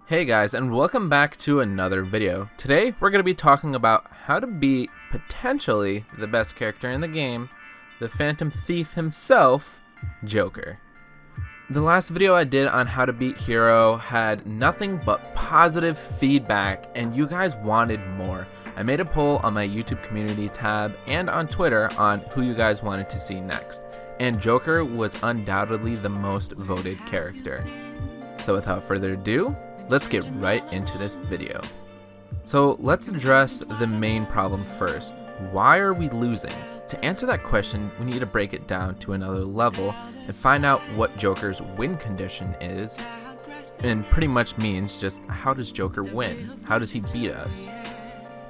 Hey guys, and welcome back to another video. Today we're going to be talking about how to beat potentially the best character in the game, the Phantom Thief himself, Joker. The last video I did on how to beat Hero had nothing but positive feedback, and you guys wanted more. I made a poll on my YouTube community tab and on Twitter on who you guys wanted to see next, and Joker was undoubtedly the most voted character. So without further ado, let's get right into this video. So let's address the main problem first. Why are we losing? To answer that question, we need to break it down to another level and find out what Joker's win condition is, and pretty much means just how does Joker win? How does he beat us?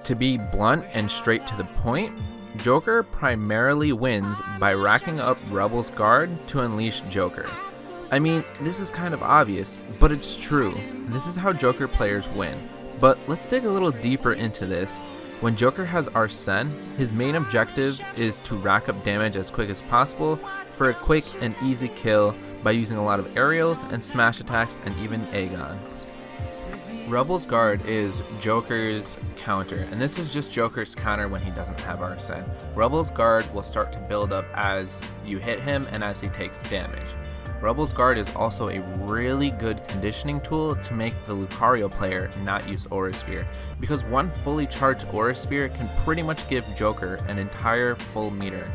To be blunt and straight to the point, Joker primarily wins by racking up Rebel's Guard to unleash Joker. I mean, this is kind of obvious, but it's true. This is how Joker players win. But let's dig a little deeper into this. When Joker has Arsene, his main objective is to rack up damage as quick as possible for a quick and easy kill by using a lot of aerials and smash attacks and even Aegon. Rebel's Guard is Joker's counter, and this is just Joker's counter when he doesn't have Arsene. Rebel's Guard will start to build up as you hit him and as he takes damage. Rebel's Guard is also a really good conditioning tool to make the Lucario player not use Aura Sphere, because one fully charged Aura Sphere can pretty much give Joker an entire full meter.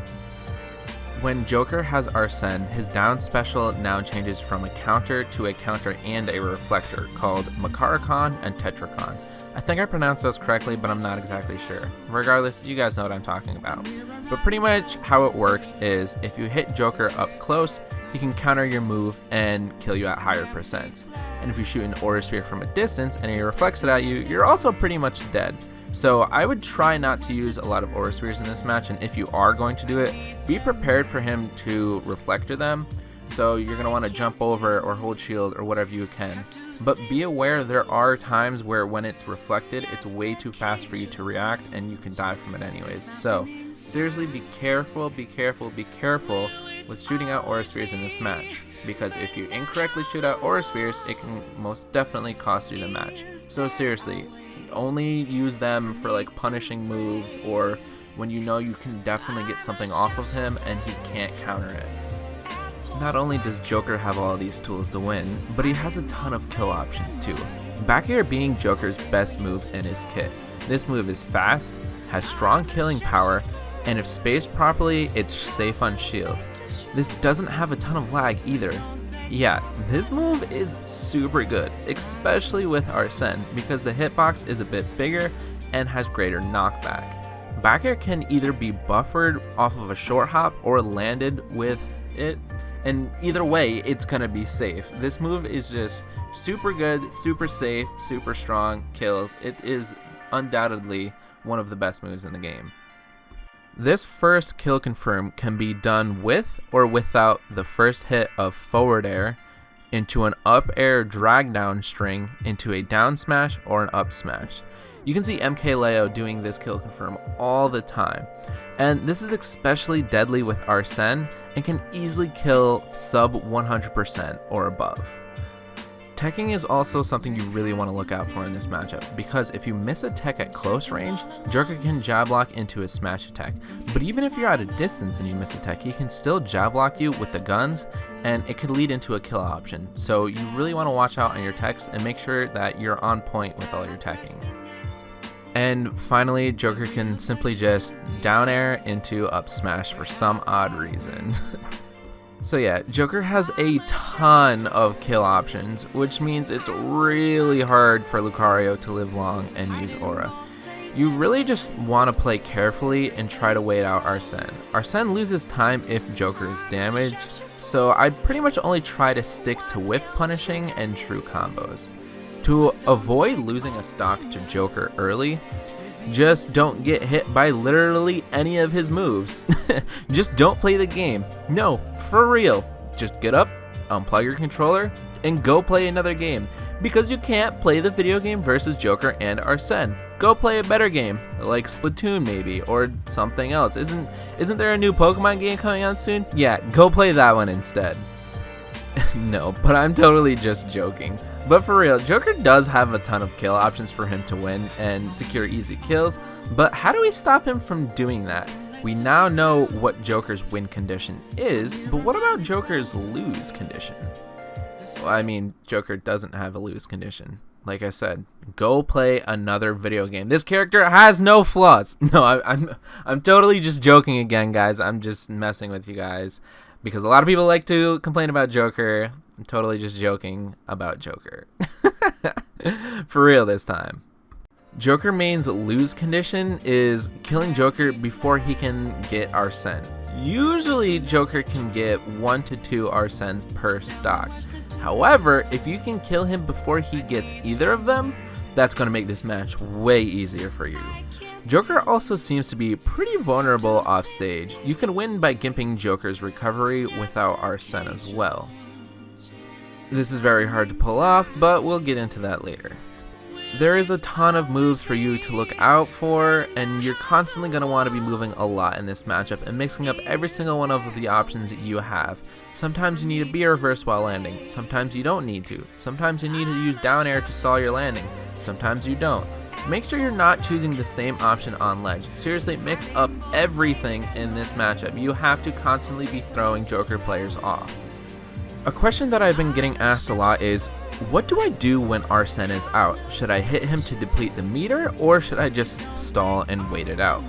When Joker has Arsene, his down special now changes from a counter to a counter and a reflector called Makaracon and Tetracon. I think I pronounced those correctly, but I'm not exactly sure. Regardless, you guys know what I'm talking about. But pretty much how it works is if you hit Joker up close, he can counter your move and kill you at higher percents. And if you shoot an Aura Sphere from a distance and he reflects it at you, you're also pretty much dead. So I would try not to use a lot of Aura Spheres in this match, and if you are going to do it, be prepared for him to reflector them. So you're going to want to jump over or hold shield or whatever you can. But be aware there are times where when it's reflected, it's way too fast for you to react and you can die from it anyways. So seriously, be careful with shooting out Aura Spheres in this match. Because if you incorrectly shoot out Aura Spheres, it can most definitely cost you the match. So seriously, only use them for like punishing moves or when you know you can definitely get something off of him and he can't counter it. Not only does Joker have all these tools to win, but he has a ton of kill options too. Back air being Joker's best move in his kit. This move is fast, has strong killing power, and if spaced properly, it's safe on shield. This doesn't have a ton of lag either. Yeah, this move is super good, especially with Arsene, because the hitbox is a bit bigger and has greater knockback. Back air can either be buffered off of a short hop or landed with it, and either way, it's gonna be safe. This move is just super good, super safe, super strong, kills. It is undoubtedly one of the best moves in the game. This first kill confirm can be done with or without the first hit of forward air into an up air drag down string into a down smash or an up smash. You can see MKLeo doing this kill confirm all the time, and this is especially deadly with Arsene and can easily kill sub 100% or above. Teching is also something you really want to look out for in this matchup, because if you miss a tech at close range, Joker can jab lock into a smash attack. But even if you're at a distance and you miss a tech, he can still jab lock you with the guns, and it could lead into a kill option. So you really want to watch out on your techs and make sure that you're on point with all your teching. And finally, Joker can simply just down air into up smash for some odd reason. So yeah, Joker has a ton of kill options, which means it's really hard for Lucario to live long and use Aura. You really just want to play carefully and try to wait out Arsene. Arsene loses time if Joker is damaged, so I'd pretty much only try to stick to whiff punishing and true combos. To avoid losing a stock to Joker early, just don't get hit by literally any of his moves. Just don't play the game. No, for real. Just get up, unplug your controller, and go play another game. Because you can't play the video game versus Joker and Arsene. Go play a better game, like Splatoon maybe, or something else. Isn't there a new Pokemon game coming out soon? Yeah, go play that one instead. No, but I'm totally just joking. But for real, Joker does have a ton of kill options for him to win and secure easy kills, but how do we stop him from doing that? We now know what Joker's win condition is, but what about Joker's lose condition? Well, I mean, Joker doesn't have a lose condition. Like I said, go play another video game. This character has no flaws. No, I'm totally just joking again, guys. I'm just messing with you guys because a lot of people like to complain about Joker. I'm totally just joking about Joker. For real this time. Joker main's lose condition is killing Joker before he can get Arsene. Usually Joker can get 1 to 2 Arsenes per stock. However, if you can kill him before he gets either of them, that's going to make this match way easier for you. Joker also seems to be pretty vulnerable off stage. You can win by gimping Joker's recovery without Arsene as well. This is very hard to pull off, but we'll get into that later. There is a ton of moves for you to look out for, and you're constantly going to want to be moving a lot in this matchup and mixing up every single one of the options that you have. Sometimes you need to be a reverse while landing, sometimes you don't need to. Sometimes you need to use down air to stall your landing, sometimes you don't. Make sure you're not choosing the same option on ledge. Seriously, mix up everything in this matchup. You have to constantly be throwing Joker players off. A question that I've been getting asked a lot is, what do I do when Arsene is out? Should I hit him to deplete the meter, or should I just stall and wait it out?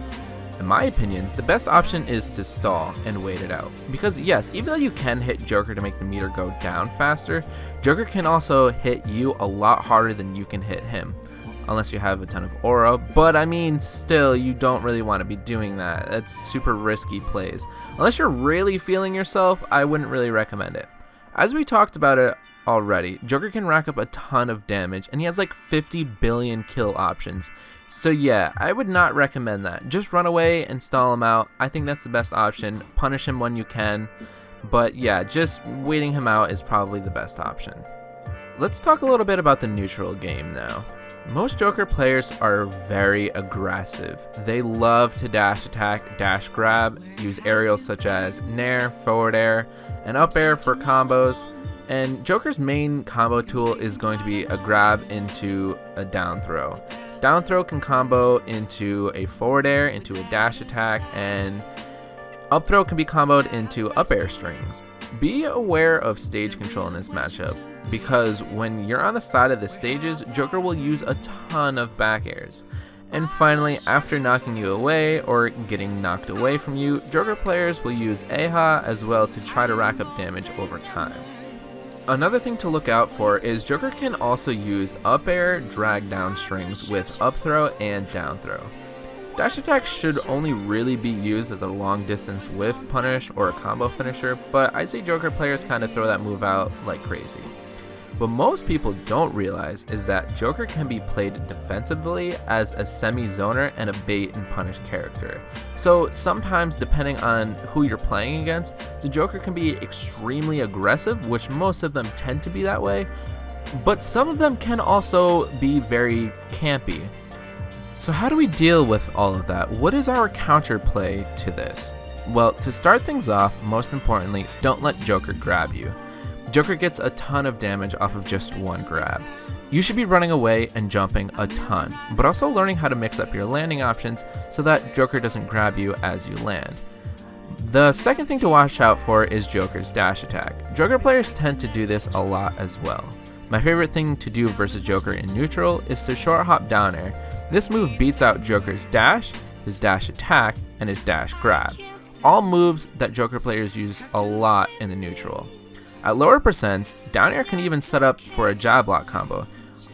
In my opinion, the best option is to stall and wait it out. Because yes, even though you can hit Joker to make the meter go down faster, Joker can also hit you a lot harder than you can hit him. Unless you have a ton of aura, but I mean, still, you don't really want to be doing that. That's super risky plays. Unless you're really feeling yourself, I wouldn't really recommend it. As we talked about it already, Joker can rack up a ton of damage, and he has like 50 billion kill options. So yeah, I would not recommend that. Just run away and stall him out. I think that's the best option. Punish him when you can. But yeah, just waiting him out is probably the best option. Let's talk a little bit about the neutral game now. Most Joker players are very aggressive. They love to dash attack, dash grab, use aerials such as nair, forward air, and up air for combos. And Joker's main combo tool is going to be a grab into a down throw. Down throw can combo into a forward air, into a dash attack, and up throw can be comboed into up air strings. Be aware of stage control in this matchup, because when you're on the side of the stages, Joker will use a ton of back airs. And finally, after knocking you away or getting knocked away from you, Joker players will use AHA as well to try to rack up damage over time. Another thing to look out for is Joker can also use up air drag down strings with up throw and down throw. Dash attack should only really be used as a long distance whiff punish or a combo finisher, but I see Joker players kind of throw that move out like crazy. What most people don't realize is that Joker can be played defensively as a semi-zoner and a bait and punish character. So sometimes, depending on who you're playing against, the Joker can be extremely aggressive, which most of them tend to be that way, but some of them can also be very campy. So how do we deal with all of that? What is our counterplay to this? Well, to start things off, most importantly, don't let Joker grab you. Joker gets a ton of damage off of just one grab. You should be running away and jumping a ton, but also learning how to mix up your landing options so that Joker doesn't grab you as you land. The second thing to watch out for is Joker's dash attack. Joker players tend to do this a lot as well. My favorite thing to do versus Joker in neutral is to short hop down air. This move beats out Joker's dash, his dash attack, and his dash grab. All moves that Joker players use a lot in the neutral. At lower percents, down air can even set up for a jab block combo.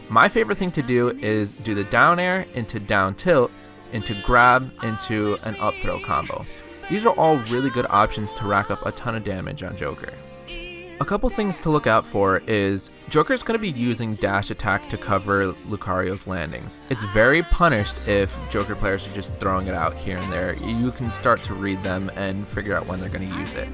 My favorite thing to do is do the down air into down tilt, into grab, into an up throw combo. These are all really good options to rack up a ton of damage on Joker. A couple things to look out for is Joker's going to be using dash attack to cover Lucario's landings. It's very punished if Joker players are just throwing it out here and there. You can start to read them and figure out when they're going to use it.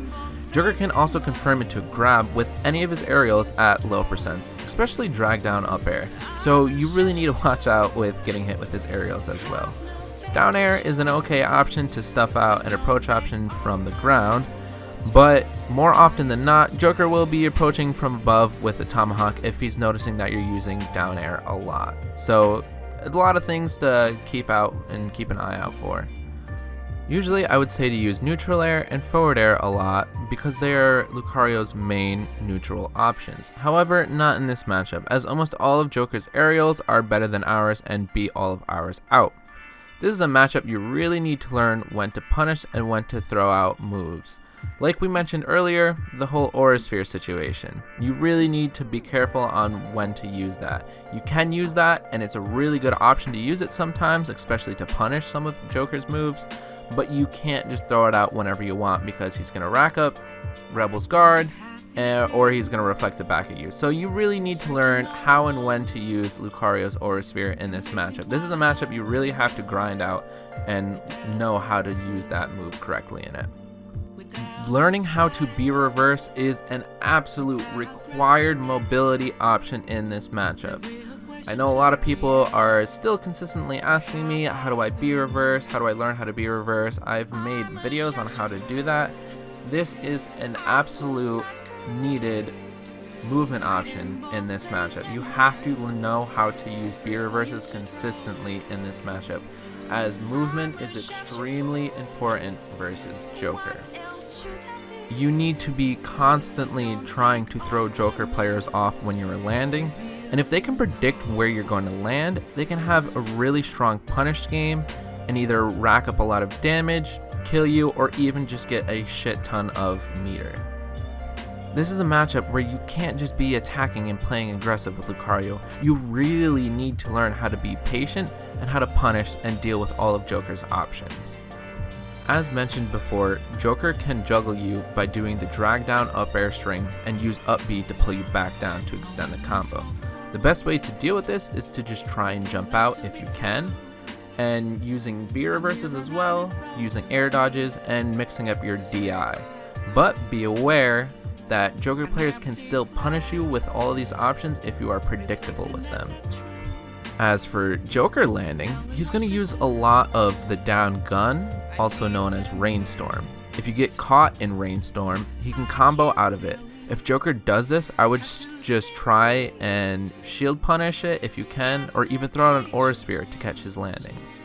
Joker can also confirm into grab with any of his aerials at low percents, especially drag down up air, so you really need to watch out with getting hit with his aerials as well. Down air is an okay option to stuff out an approach option from the ground, But more often than not, Joker will be approaching from above with a tomahawk if he's noticing that you're using down air a lot. So a lot of things to keep out and keep an eye out for. Usually I would say to use neutral air and forward air a lot because they are Lucario's main neutral options. However, not in this matchup, as almost all of Joker's aerials are better than ours and beat all of ours out. This is a matchup you really need to learn when to punish and when to throw out moves. Like we mentioned earlier, the whole aura sphere situation. You really need to be careful on when to use that. You can use that, and it's a really good option to use it sometimes, especially to punish some of Joker's moves, but you can't just throw it out whenever you want because he's going to rack up Rebel's guard, or he's going to reflect it back at you. So you really need to learn how and when to use Lucario's aura sphere in this matchup. This is a matchup you really have to grind out and know how to use that move correctly in it. Learning how to be reverse is an absolute required mobility option in this matchup. I know a lot of people are still consistently asking me, how do I be reverse? How do I learn how to be reverse? I've made videos on how to do that. This is an absolute needed movement option in this matchup. You have to know how to use be reverses consistently in this matchup, as movement is extremely important versus Joker. You need to be constantly trying to throw Joker players off when you're landing, and if they can predict where you're going to land, they can have a really strong punish game and either rack up a lot of damage, kill you, or even just get a shit ton of meter. This is a matchup where you can't just be attacking and playing aggressive with Lucario. You really need to learn how to be patient and how to punish and deal with all of Joker's options. As mentioned before, Joker can juggle you by doing the drag down up air strings and use up B to pull you back down to extend the combo. The best way to deal with this is to just try and jump out if you can, and using B reverses as well, using air dodges, and mixing up your DI. But be aware that Joker players can still punish you with all of these options if you are predictable with them. As for Joker landing, he's going to use a lot of the down gun, also known as Rainstorm. If you get caught in Rainstorm, he can combo out of it. If Joker does this, I would just try and shield punish it if you can, or even throw out an aura sphere to catch his landings.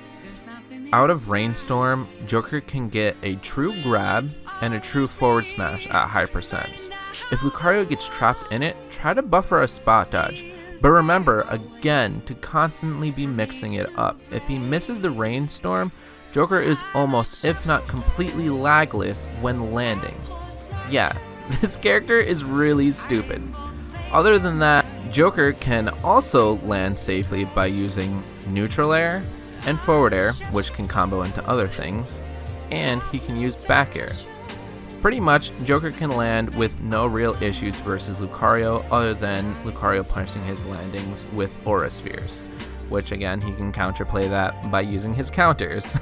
Out of Rainstorm, Joker can get a true grab and a true forward smash at high percents. If Lucario gets trapped in it, try to buffer a spot dodge. But remember, again, to constantly be mixing it up. If he misses the Rainstorm, Joker is almost, if not completely lagless when landing. Yeah, this character is really stupid. Other than that, Joker can also land safely by using neutral air and forward air, which can combo into other things, and he can use back air. Pretty much, Joker can land with no real issues versus Lucario other than Lucario punishing his landings with aura spheres, which again, he can counterplay that by using his counters.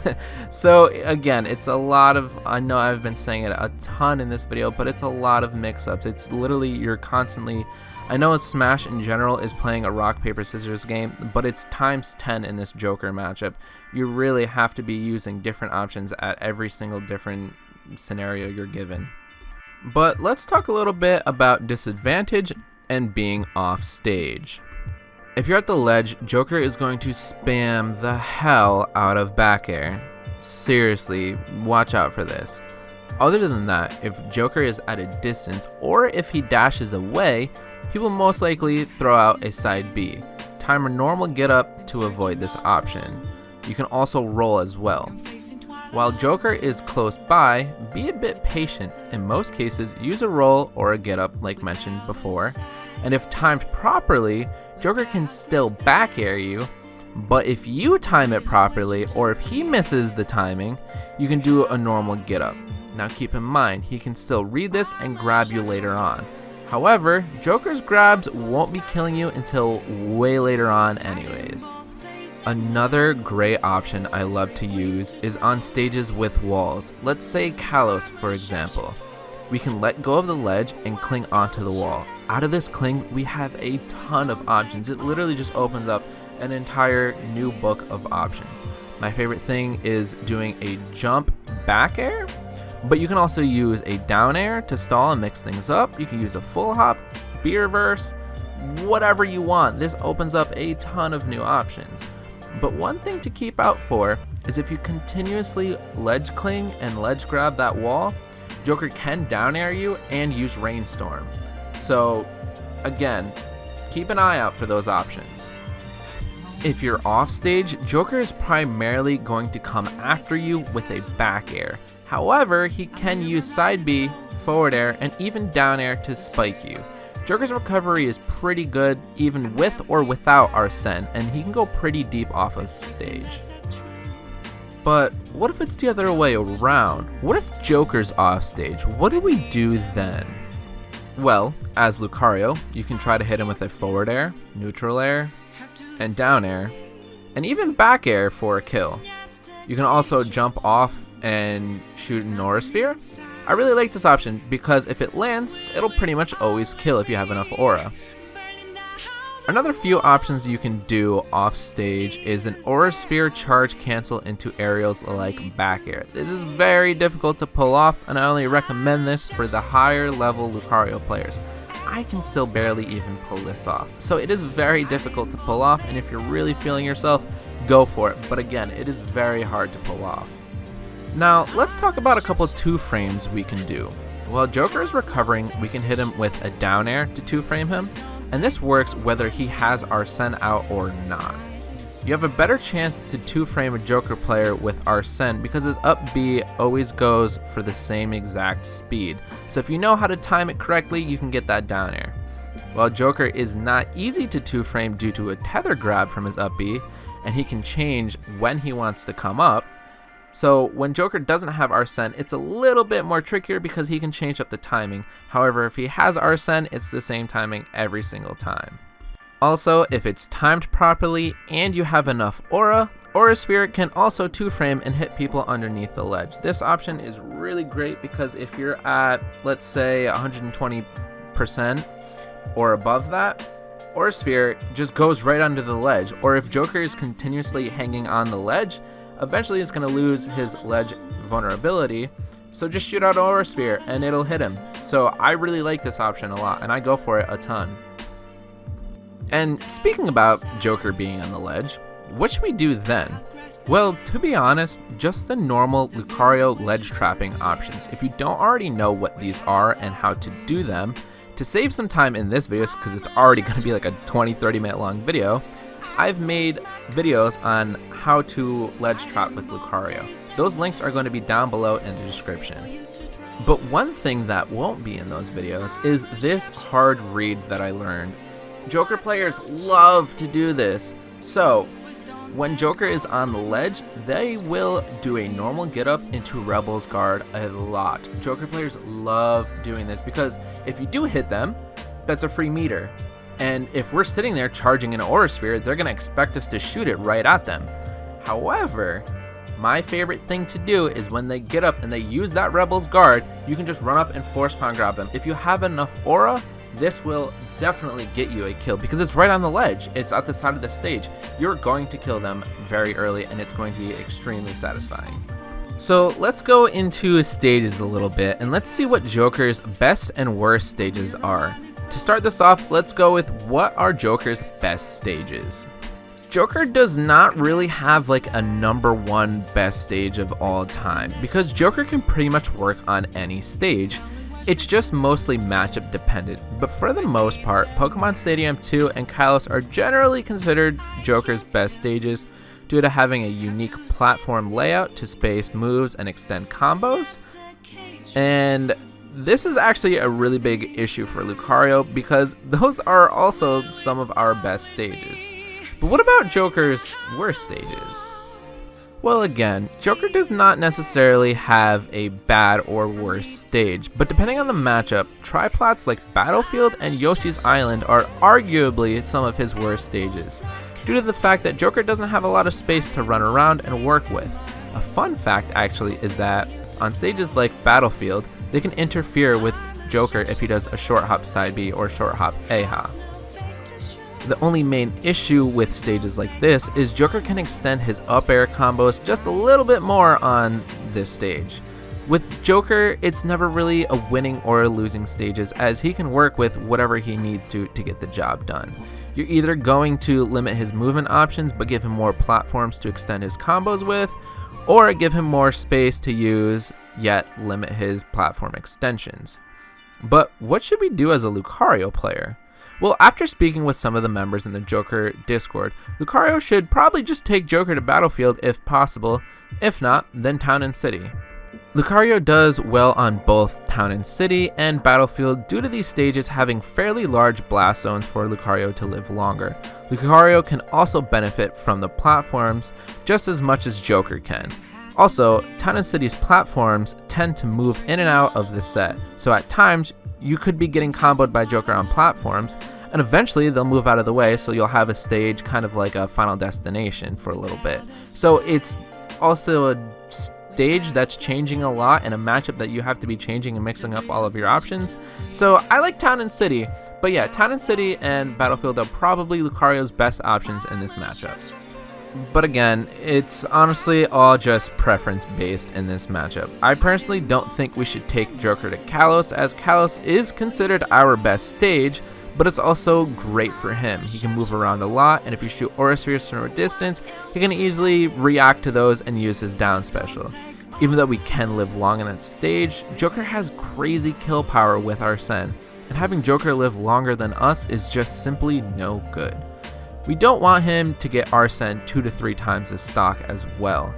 So again, it's a lot of, I know I've been saying it a ton in this video, but it's a lot of mix-ups. It's literally, you're constantly, I know Smash in general is playing a rock, paper, scissors game, but it's times 10 in this Joker matchup. You really have to be using different options at every single different scenario you're given. But let's talk a little bit about disadvantage and being off stage. If you're at the ledge, Joker is going to spam the hell out of back air. Seriously, watch out for this. Other than that, if Joker is at a distance or if he dashes away, he will most likely throw out a side B. Time a normal get up to avoid this option. You can also roll as well. While Joker is close by, be a bit patient. In most cases, use a roll or a get up like mentioned before. And if timed properly, Joker can still back air you, but if you time it properly or if he misses the timing, you can do a normal get up. Now keep in mind, he can still read this and grab you later on. However, Joker's grabs won't be killing you until way later on anyways. Another great option I love to use is on stages with walls. Let's say Kalos, for example. We can let go of the ledge and cling onto the wall. Out of this cling, we have a ton of options. It literally just opens up an entire new book of options. My favorite thing is doing a jump back air, But you can also use a down air to stall and mix things up. You can use a full hop, B reverse, whatever you want. This opens up a ton of new options. But one thing to keep out for is if you continuously ledge cling and ledge grab that wall, Joker can down air you and use Rainstorm. So again, keep an eye out for those options. If you're off stage, Joker is primarily going to come after you with a back air. However, he can use side B, forward air, and even down air to spike you. Joker's recovery is pretty good even with or without Arsene, and he can go pretty deep off of stage. But what if it's the other way around? What if Joker's off stage? What do we do then? Well, as Lucario, you can try to hit him with a forward air, neutral air, and down air, and even back air for a kill. You can also jump off and shoot an Aura Sphere. I really like this option because if it lands, it'll pretty much always kill if you have enough aura. Another few options you can do off stage is an Aura Sphere charge cancel into aerials like back air. This is very difficult to pull off, and I only recommend this for the higher level Lucario players. I can still barely even pull this off, so it is very difficult to pull off, and if you're really feeling yourself, go for it, but again, it is very hard to pull off. Now, let's talk about a couple 2-frames we can do. While Joker is recovering, we can hit him with a down air to 2-frame him, and this works whether he has Arsene out or not. You have a better chance to 2-frame a Joker player with Arsene because his up B always goes for the same exact speed, so if you know how to time it correctly, you can get that down air. While Joker is not easy to 2-frame due to a tether grab from his up B, and he can change when he wants to come up, so when Joker doesn't have Arsene, it's a little bit more trickier because he can change up the timing. However, if he has Arsene, it's the same timing every single time. Also, if it's timed properly and you have enough aura, Aura Sphere can also 2-frame and hit people underneath the ledge. This option is really great because if you're at, let's say, 120% or above that, Aura Sphere just goes right under the ledge. Or if Joker is continuously hanging on the ledge, eventually he's going to lose his ledge vulnerability, so just shoot out Aura Sphere and it'll hit him. So I really like this option a lot, and I go for it a ton. And speaking about Joker being on the ledge, what should we do then? Well, to be honest, just the normal Lucario ledge trapping options. If you don't already know what these are and how to do them, to save some time in this video, because it's already going to be like a 20-30 minute long video, I've made videos on how to ledge trap with Lucario. Those links are going to be down below in the description. But one thing that won't be in those videos is this hard read that I learned. Joker players love to do this. So when Joker is on the ledge, they will do a normal get up into Rebel's Guard a lot. Joker players love doing this because if you do hit them, that's a free meter. And if we're sitting there charging an Aura Sphere, they're going to expect us to shoot it right at them. However, my favorite thing to do is when they get up and they use that Rebel's Guard, you can just run up and force spawn grab them. If you have enough aura, this will definitely get you a kill because it's right on the ledge. It's at the side of the stage. You're going to kill them very early, and it's going to be extremely satisfying. So let's go into stages a little bit, and let's see what Joker's best and worst stages are. To start this off, let's go with what are Joker's best stages. Joker does not really have like a #1 best stage of all time because Joker can pretty much work on any stage. It's just mostly matchup dependent, but for the most part, Pokemon Stadium 2 and Kalos are generally considered Joker's best stages due to having a unique platform layout to space moves and extend combos. And this is actually a really big issue for Lucario because those are also some of our best stages. But what about Joker's worst stages? Well, again, Joker does not necessarily have a bad or worst stage, but depending on the matchup, triplats like Battlefield and Yoshi's Island are arguably some of his worst stages, due to the fact that Joker doesn't have a lot of space to run around and work with. A fun fact actually is that on stages like Battlefield, they can interfere with Joker if he does a short hop side B or short hop A hop. The only main issue with stages like this is Joker can extend his up air combos just a little bit more on this stage. With Joker, it's never really a winning or a losing stages, as he can work with whatever he needs to get the job done. You're either going to limit his movement options but give him more platforms to extend his combos with, or give him more space to use yet limit his platform extensions. But what should we do as a Lucario player? Well, after speaking with some of the members in the Joker Discord, Lucario should probably just take Joker to Battlefield if possible. If not, then Town and City. Lucario does well on both Town and City and Battlefield due to these stages having fairly large blast zones for Lucario to live longer. Lucario can also benefit from the platforms just as much as Joker can. Also, Town and City's platforms tend to move in and out of the set, so at times you could be getting comboed by Joker on platforms, and eventually they'll move out of the way, so you'll have a stage kind of like a Final Destination for a little bit. So it's also a stage that's changing a lot and a matchup that you have to be changing and mixing up all of your options. So I like Town and City, but yeah, Town and City and Battlefield are probably Lucario's best options in this matchup. But again, it's honestly all just preference based in this matchup. I personally don't think we should take Joker to Kalos, as Kalos is considered our best stage, but it's also great for him. He can move around a lot, and if you shoot Aura Spheres from a distance, he can easily react to those and use his down special. Even though we can live long in that stage, Joker has crazy kill power with Arsene, and having Joker live longer than us is just simply no good. We don't want him to get Arsene 2 to 3 times his stock as well.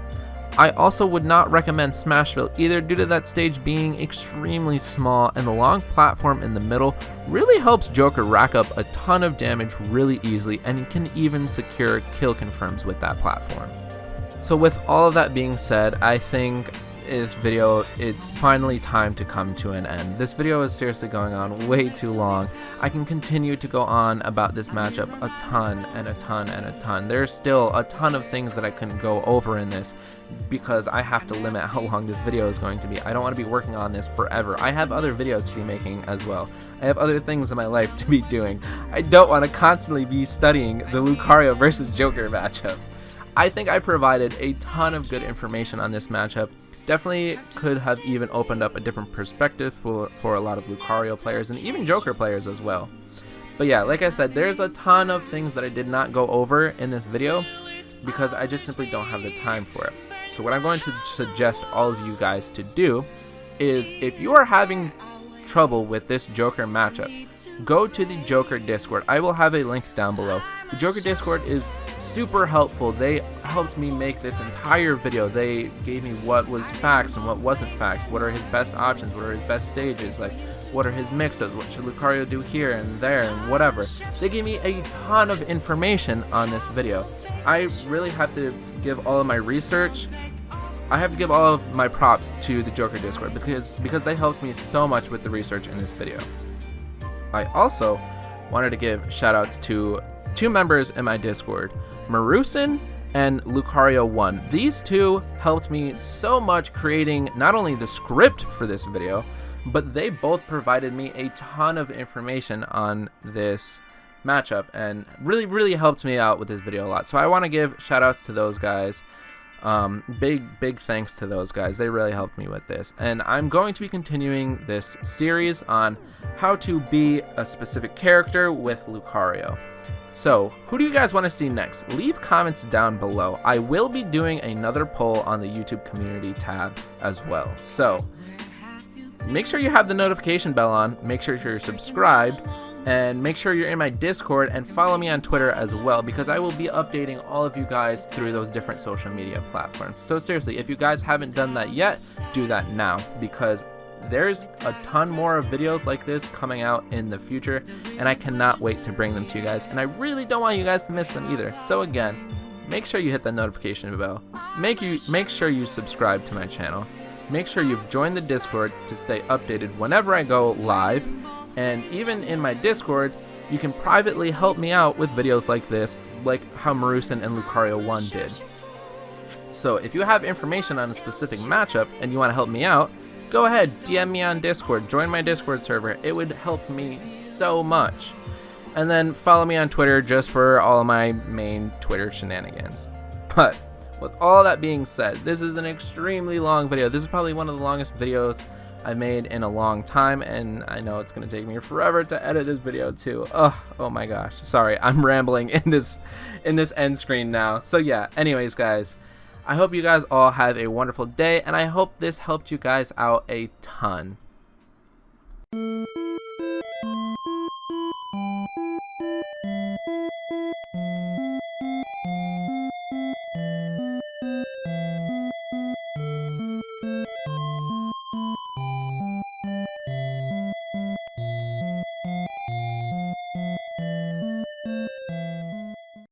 I also would not recommend Smashville either due to that stage being extremely small, and the long platform in the middle really helps Joker rack up a ton of damage really easily, and he can even secure kill confirms with that platform. So with all of that being said, I think this video, it's finally time to come to an end. This video is seriously going on way too long. I can continue to go on about this matchup a ton and a ton and a ton. There's still a ton of things that I couldn't go over in this because I have to limit how long this video is going to be. I don't want to be working on this forever. I have other videos to be making as well. I have other things in my life to be doing. I don't want to constantly be studying the Lucario versus Joker matchup. I think I provided a ton of good information on this matchup. Definitely could have even opened up a different perspective for a lot of Lucario players and even Joker players as well. But yeah, like I said, there's a ton of things that I did not go over in this video because I just simply don't have the time for it. So what I'm going to suggest all of you guys to do is, if you are having trouble with this Joker matchup, go to the Joker Discord. I will have a link down below. The Joker Discord is super helpful. They helped me make this entire video. They gave me what was facts and what wasn't facts. What are his best options? What are his best stages? Like, what are his mixes? What should Lucario do here and there and whatever? They gave me a ton of information on this video. I really have to give all of my research. I have to give all of my props to the Joker Discord because they helped me so much with the research in this video. I also wanted to give shoutouts to 2 members in my Discord, Marusin and Lucario1. These two helped me so much creating not only the script for this video, but they both provided me a ton of information on this matchup and really helped me out with this video a lot. So I want to give shoutouts to those guys. Big thanks to those guys. They really helped me with this, and I'm going to be continuing this series on how to be a specific character with Lucario. So who do you guys want to see next? Leave comments down below. I will be doing another poll on the YouTube community tab as well, so make sure you have the notification bell on, make sure you're subscribed, and make sure you're in my Discord and follow me on Twitter as well, because I will be updating all of you guys through those different social media platforms. So seriously, if you guys haven't done that yet, do that now, because there's a ton more videos like this coming out in the future, and I cannot wait to bring them to you guys, and I really don't want you guys to miss them either. So again, make sure you hit that notification bell, make sure you subscribe to my channel, make sure you've joined the Discord to stay updated whenever I go live. And even in my Discord, you can privately help me out with videos like this, like how Marusin and Lucario1 did. So if you have information on a specific matchup and you want to help me out, go ahead, DM me on Discord, join my Discord server. It would help me so much. And then follow me on Twitter just for all of my main Twitter shenanigans. But with all that being said, this is an extremely long video. This is probably one of the longest videos I've made in a long time, and I know it's gonna take me forever to edit this video too. Oh my gosh. Sorry, I'm rambling in this end screen now. So yeah, anyways guys, I hope you guys all have a wonderful day, and I hope this helped you guys out a ton.